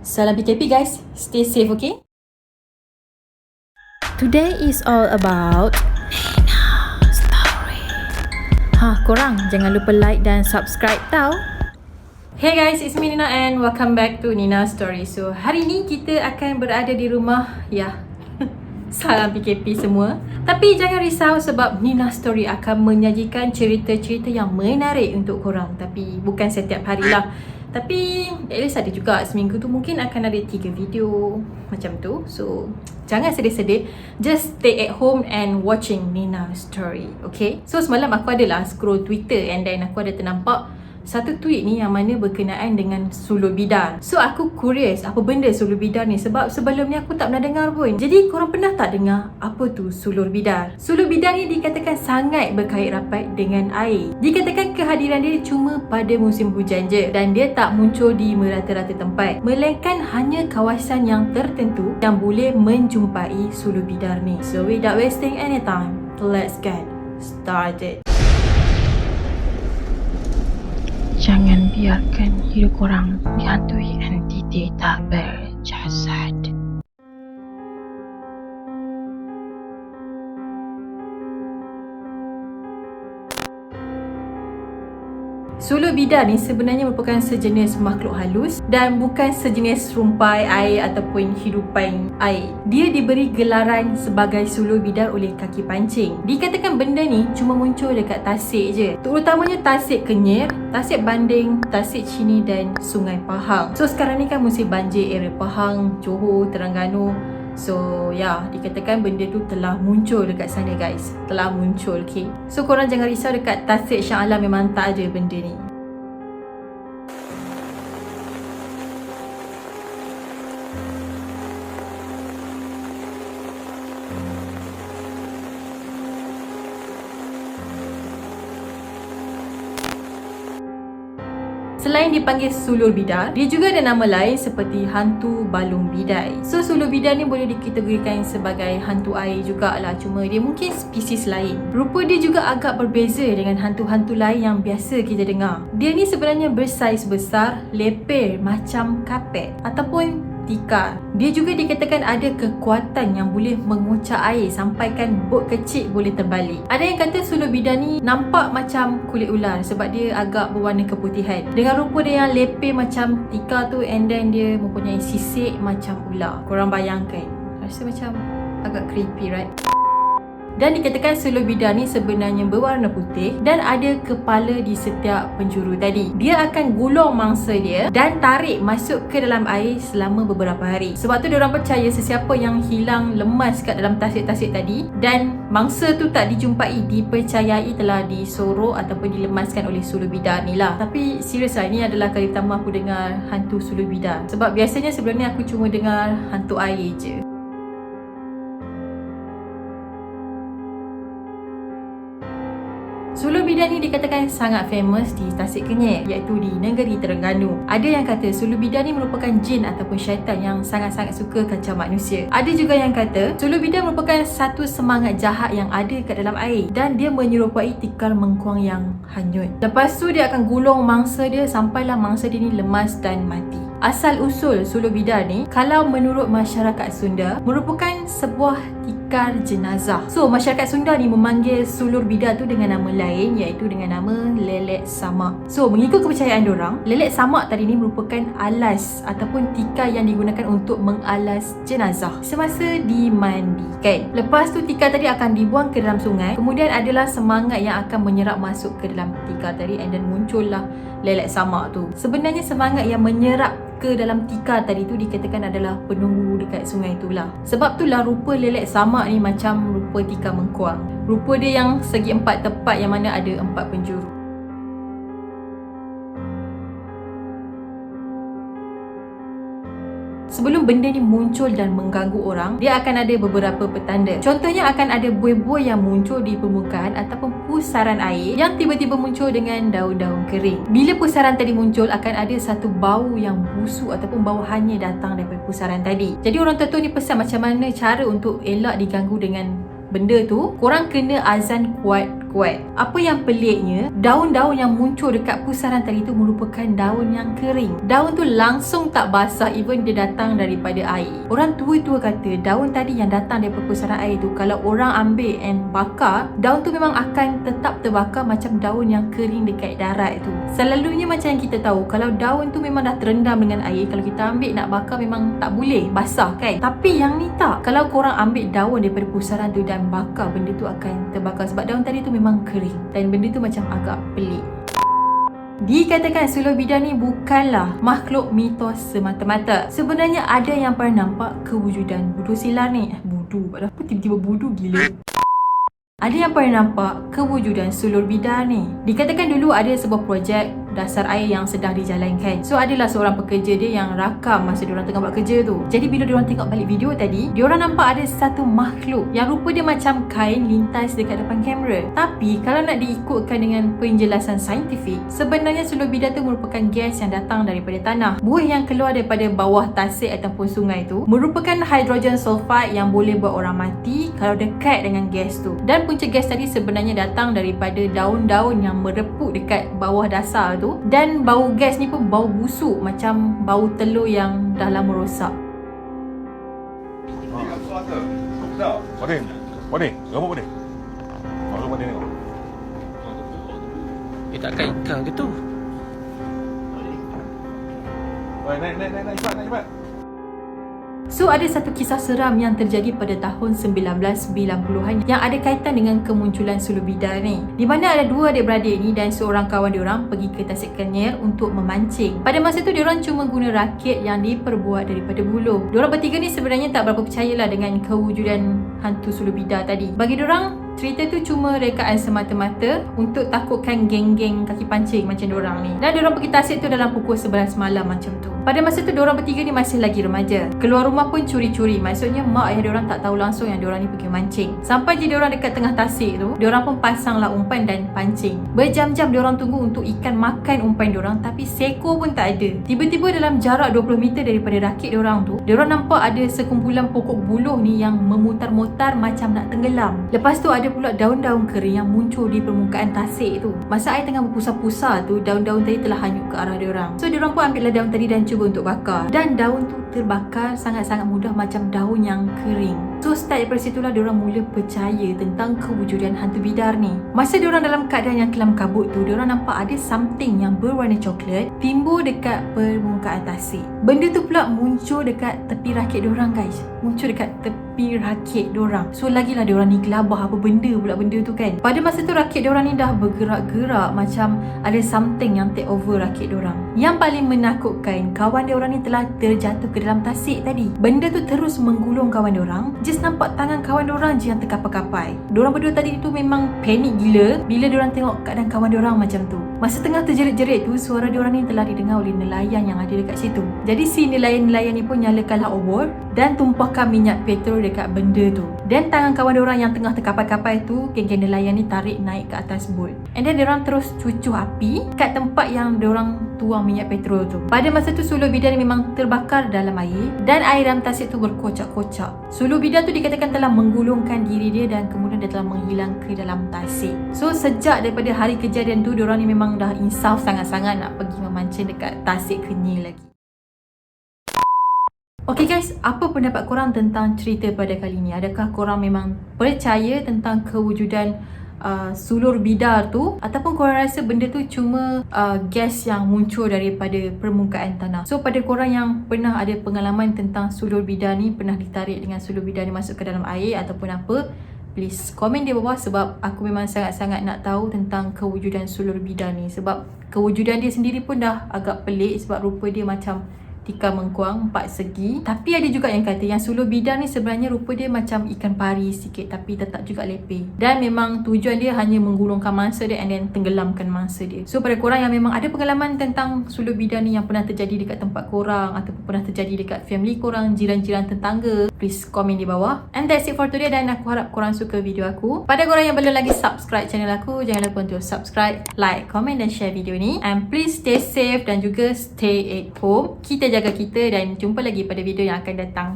Salam PKP guys, stay safe, okay? Today is all about Nina Story. Korang jangan lupa like dan subscribe tau. Hey guys, it's me Nina and welcome back to Nina Story. So, hari ni kita akan berada di rumah, salam PKP semua. Tapi jangan risau sebab Nina Story akan menyajikan cerita-cerita yang menarik untuk korang. Tapi bukan setiap hari lah. Tapi at least ada juga seminggu tu mungkin akan ada 3 video macam tu. So jangan sedih-sedih, just stay at home and watching Nina Story, okay? So semalam aku adalah scroll Twitter and then aku ada ternampak satu tweet ni yang mana berkenaan dengan sulur bidar. So aku curious apa benda sulur bidar ni sebab sebelum ni aku tak pernah dengar pun. Jadi korang pernah tak dengar apa tu sulur bidar? Sulur bidar ni dikatakan sangat berkait rapat dengan air. Dikatakan kehadiran dia cuma pada musim hujan je dan dia tak muncul di merata-rata tempat, melainkan hanya kawasan yang tertentu yang boleh menjumpai sulur bidar ni. So without wasting any time, let's get started. Jangan biarkan hidup korang dihantui entiti tak berjasad. Sulur bidar ni sebenarnya merupakan sejenis makhluk halus dan bukan sejenis rumpai air ataupun hidupan air. Dia diberi gelaran sebagai sulur bidar oleh kaki pancing. Dikatakan benda ni cuma muncul dekat Tasik je. Terutamanya Tasik Kenyir, Tasik Banding, Tasik Chini dan Sungai Pahang. So sekarang ni kan musim banjir area Pahang, Johor, Terengganu. So dikatakan benda tu telah muncul dekat sana guys. Telah muncul, okay. So korang jangan risau, dekat Tasik Shah Alam memang tak ada benda ni. Selain dipanggil sulur bidar, dia juga ada nama lain seperti hantu balung bidai. So sulur bidar ni boleh dikategorikan sebagai hantu air jugalah, cuma dia mungkin spesies lain. Rupa dia juga agak berbeza dengan hantu-hantu lain yang biasa kita dengar. Dia ni sebenarnya bersaiz besar, lepir macam kapet ataupun tikar. Dia juga dikatakan ada kekuatan yang boleh mengocak air sampaikan bot kecil boleh terbalik. Ada yang kata sulur bidar ni nampak macam kulit ular sebab dia agak berwarna keputihan. Dengan rupa dia yang lepir macam tikar tu and then dia mempunyai sisik macam ular. Korang bayangkan, rasa macam agak creepy, right? Dan dikatakan sulur bidar ni sebenarnya berwarna putih dan ada kepala di setiap penjuru tadi. Dia akan gulung mangsa dia dan tarik masuk ke dalam air selama beberapa hari. Sebab tu diorang percaya sesiapa yang hilang lemas kat dalam tasik-tasik tadi dan mangsa tu tak dijumpai, dipercayai telah disorok ataupun dilemaskan oleh sulur bidar ni lah. Tapi serius lah, ini adalah kali pertama aku dengar hantu sulur bidar. Sebab biasanya sebelum ni aku cuma dengar hantu air je. Sulur bidar ni dikatakan sangat famous di Tasik Kenyir, iaitu di negeri Terengganu. Ada yang kata sulur bidar ni merupakan jin ataupun syaitan yang sangat-sangat suka kacau manusia. Ada juga yang kata sulur bidar merupakan satu semangat jahat yang ada kat dalam air dan dia menyerupai tikar mengkuang yang hanyut. Lepas tu dia akan gulung mangsa dia sampailah mangsa dia ni lemas dan mati. Asal usul sulur bidar ni, kalau menurut masyarakat Sunda, merupakan sebuah tikar jenazah. So masyarakat Sunda ni memanggil sulur bidar tu dengan nama lain, iaitu dengan nama lelet samak. So mengikut kepercayaan dorang, lelet samak tadi ni merupakan alas ataupun tikar yang digunakan untuk mengalas jenazah semasa dimandikan. Lepas tu tikar tadi akan dibuang ke dalam sungai. Kemudian adalah semangat yang akan menyerap masuk ke dalam tikar tadi and then muncullah lelet samak tu. Sebenarnya semangat yang menyerap ke dalam tikar tadi tu dikatakan adalah penunggu dekat sungai tu lah. Sebab tu lah rupa lelet samak ni macam rupa tikar mengkuang. Rupa dia yang segi 4 tepat yang mana ada 4 penjuru. Sebelum benda ni muncul dan mengganggu orang, dia akan ada beberapa petanda. Contohnya akan ada buih-buih yang muncul di permukaan ataupun pusaran air yang tiba-tiba muncul dengan daun-daun kering. Bila pusaran tadi muncul, akan ada satu bau yang busuk ataupun bau hanyir datang daripada pusaran tadi. Jadi orang tua ni pesan macam mana cara untuk elak diganggu dengan benda tu. Korang kena azan kuat kuat. Apa yang peliknya, daun-daun yang muncul dekat pusaran tadi tu merupakan daun yang kering. Daun tu langsung tak basah, even dia datang daripada air. Orang tua-tua kata daun tadi yang datang daripada pusaran air tu, kalau orang ambil and bakar, daun tu memang akan tetap terbakar macam daun yang kering dekat darat tu. Selalunya macam yang kita tahu, kalau daun tu memang dah terendam dengan air, kalau kita ambil nak bakar memang tak boleh, basah kan. Tapi yang ni tak. Kalau korang ambil daun daripada pusaran tu dan bakar, benda tu akan terbakar sebab daun tadi tu memang kering. Dan benda tu macam agak pelik. Dikatakan sulur bidah ni bukanlah makhluk mitos semata-mata. Sebenarnya ada yang pernah nampak kewujudan budu silar ni. Budu? Apa tiba-tiba budu, gila. Ada yang pernah nampak kewujudan sulur bidah ni. Dikatakan dulu ada sebuah projek dasar air yang sedang dijalankan. So adalah seorang pekerja dia yang rakam masa diorang tengah buat kerja tu. Jadi bila diorang tengok balik video tadi, diorang nampak ada satu makhluk yang rupa dia macam kain lintas dekat depan kamera. Tapi kalau nak diikutkan dengan penjelasan saintifik, sebenarnya sulur bidah tu merupakan gas yang datang daripada tanah. Buih yang keluar daripada bawah tasik ataupun sungai tu merupakan hidrogen sulfide yang boleh buat orang mati kalau dekat dengan gas tu. Dan punca gas tadi sebenarnya datang daripada daun-daun yang merepuk dekat bawah dasar tu. Dan bau gas ni pun bau busuk, macam bau telur yang dah lama rosak. Wadih, gambar wadih. Masuk wadih tengok. Takkan ikan ke tu? Naik cepat. So ada satu kisah seram yang terjadi pada tahun 1990-an yang ada kaitan dengan kemunculan sulur bidah ni. Di mana ada dua adik-beradik ni dan seorang kawan diorang pergi ke Tasik Kenyir untuk memancing. Pada masa tu diorang cuma guna rakit yang diperbuat daripada buluh. Diorang bertiga ni sebenarnya tak berapa percayalah dengan kewujudan hantu sulur bidah tadi. Bagi diorang, cerita tu cuma rekaan semata-mata untuk takutkan geng-geng kaki pancing macam diorang ni. Dan diorang pergi Tasik tu dalam pukul 11 malam macam tu. Pada masa tu diorang bertiga ni masih lagi remaja. Keluar rumah pun curi-curi. Maksudnya mak ayah diorang tak tahu langsung yang diorang ni pergi mancing. Sampai je diorang dekat tengah tasik tu, diorang pun pasanglah umpan dan pancing. Berjam-jam diorang tunggu untuk ikan makan umpan diorang, tapi seekor pun tak ada. Tiba-tiba dalam jarak 20 meter daripada rakit diorang tu, diorang nampak ada sekumpulan pokok buluh ni yang memutar-mutar macam nak tenggelam. Lepas tu ada pula daun-daun kering yang muncul di permukaan tasik tu. Masa air tengah berpusar-pusar tu, daun-daun tadi telah hanyut ke arah diorang. So diorang pun ambillah daun tadi dan cuba untuk bakar. Dan daun tu terbakar sangat-sangat mudah macam daun yang kering. So start daripada situlah diorang mula percaya tentang kewujudan hantu bidar ni. Masa diorang dalam keadaan yang kelam kabut tu, diorang nampak ada something yang berwarna coklat timbul dekat permukaan tasik. Benda tu pula muncul dekat tepi rakit diorang, guys. Muncul dekat tepi rakit diorang. So lagilah diorang ni gelabah, apa benda pula benda tu kan. Pada masa tu rakit diorang ni dah bergerak-gerak macam ada something yang take over rakit diorang. Yang paling menakutkan, kawan diorang ni telah terjatuh ke dalam tasik tadi. Benda tu terus menggulung kawan diorang. Just nampak tangan kawan diorang je yang terkapai-kapai. Diorang berdua tadi tu memang panik gila bila diorang tengok keadaan kawan diorang macam tu. Masa tengah terjerit-jerit tu, suara diorang ni telah didengar oleh nelayan yang ada dekat situ. Jadi si nelayan-nelayan ni pun nyalakanlah obor dan tumpahkan minyak petrol dekat benda tu. Dan tangan kawan diorang yang tengah terkapai-kapai tu, geng-geng nelayan ni tarik naik ke atas bot. And then diorang terus cucuh api kat tempat yang diorang tuang minyak petrol tu. Pada masa tu sulur bidah ni memang terbakar dalam air dan air dalam tasik tu berkocak-kocak. Sulur bidah tu dikatakan telah menggulungkan diri dia dan kemudian dia telah menghilang ke dalam tasik. So sejak daripada hari kejadian tu, diorang ni memang dah insaf sangat-sangat nak pergi memancing dekat Tasik Kenyir lagi. Okay guys, apa pendapat korang tentang cerita pada kali ni? Adakah korang memang percaya tentang kewujudan sulur bidar tu, ataupun korang rasa benda tu cuma gas yang muncul daripada permukaan tanah? So pada korang yang pernah ada pengalaman tentang sulur bidar ni, pernah ditarik dengan sulur bidar ni masuk ke dalam air ataupun apa, please komen di bawah, sebab aku memang sangat-sangat nak tahu tentang kewujudan sulur bidar ni. Sebab kewujudan dia sendiri pun dah agak pelik, sebab rupa dia macam tikar mengkuang 4 segi. Tapi ada juga yang kata yang sulur bidar ni sebenarnya rupa dia macam ikan pari sikit, tapi tetap juga lepeh. Dan memang tujuan dia hanya menggulungkan mangsa dia and then tenggelamkan mangsa dia. So pada korang yang memang ada pengalaman tentang sulur bidar ni yang pernah terjadi dekat tempat korang ataupun pernah terjadi dekat family korang, jiran-jiran tetangga, please komen di bawah. And that's it for today, dan aku harap korang suka video aku. Pada korang yang belum lagi subscribe channel aku, jangan lupa untuk subscribe, like, komen dan share video ni. And please stay safe dan juga stay at home. Kita jaga kita, dan jumpa lagi pada video yang akan datang.